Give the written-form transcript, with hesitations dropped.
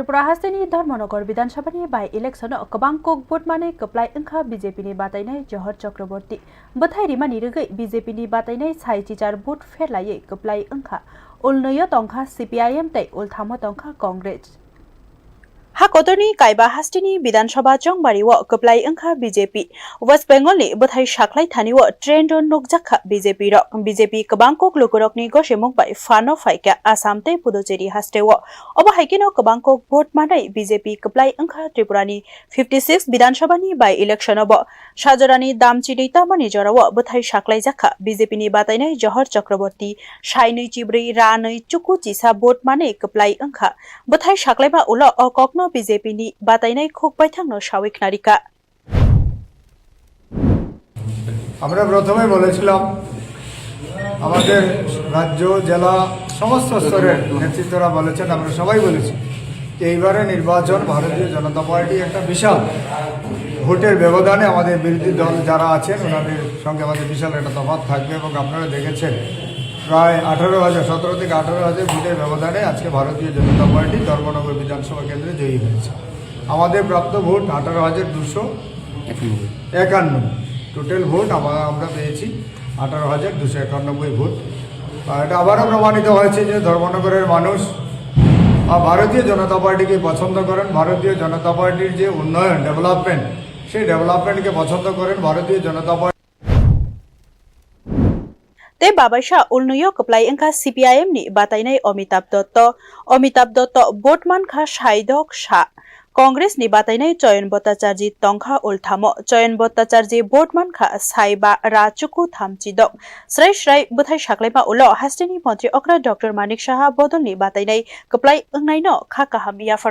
Tripura हास्टेनी Dharmanagar विधानसभानि by election गोबां कक vote माने कप्लाय ओंखा बीजेपीनि बातायनाय जहर चक्रवर्ती बथाय रिमानि रोगै बीजेपीनि बातायनाय साय चिचार भोट फेरलायै कप्लाय ओंखा उलनयो तंखा सीपीआईएम तै उलथामो तंखा कांग्रेस हाकोतरनी कायबा हास्टेनी विधानसभा चंबारिव कप्लाय ओंखा बीजेपी वेस्ट बेंगलनि बथाय साख्लाय थानिव ट्रेंड नकजाखा बीजेपी रक बीजेपी गोबां कक लोगरकनि गसेमुक बाय फानो फाइका आसाम तै पुदुचेरी हास्टेव अब हाइकेनो गोबां कक भोट मानै बीजेपी कप्लाय ओंखा त्रिपुरानि 56 विधानसभानि बाय इलेक्शनव साजरानि दामचिदैता मनि जराव बथाय साख्लाय जाखा बीजेपीनि बातायनाय जहर चक्रवर्ती साइनै चिब्रै रानै चुकु चिसा भोट मानै कप्लाय ओंखा बथाय साख्लायबा उल अककनो बीजेपीनि बातायनाय खोकबायथांनो साविक नारिका আমরা প্রথমে বলেছিলাম আমাদের রাজ্য জেলা সমস্ত স্তরের নেতৃত্বরা বলেছেন আমরা সবাই বলেছি যে এইবারে নির্বাচন ভারতীয় জনতা পার্টি একটা বিশাল ভোটের ব্যবধানে আমাদের বিরোধী দল যারা আছেন ওনাদের সঙ্গে আমাদের বিশাল একটা তফাৎ থাকবে এবং আপনারা দেখেছেন প্রায় 17 থেকে 18,000 ভোটের ব্যবধানে আজকে ভারতীয় জনতা পার্টি ধর্মনগর বিধানসভা কেন্দ্রে জয়ী হয়েছে আমাদের প্রাপ্ত ভোট 18,251 টোটাল ভোট আমরা পেয়েছি 18,291 ভোট এটা আবারও প্রমাণিত হয়েছে যে ধর্মনগরের মানুষ ভারতীয় জনতা পার্টিকে পছন্দ করেন ভারতীয় জনতা পার্টির যে উন্নয়ন ডেভেলপমেন্ট সেই ডেভেলপমেন্টকে পছন্দ করেন ভারতীয় জনতা পার্টি ते बाबाइशा उलनयो कप्लाय ओंखा सीपीआईएम नि बातायनाय अमिताभ दत्त बोटमान खा साइदक सा कांग्रेस नि बातायनाय चयन भट्टाचार्य तंखा उलथामो चयन भट्टाचार्य बोटमान खा साइबा राचुकु थामचिदक स्राय स्राय बथाय साख्लायबा उल हास्टेनि मंत्री अक्रा डॉक्टर मानिक साहा बदलनि बातायनाय कप्लाय ओंनायनो खा काहाम याफार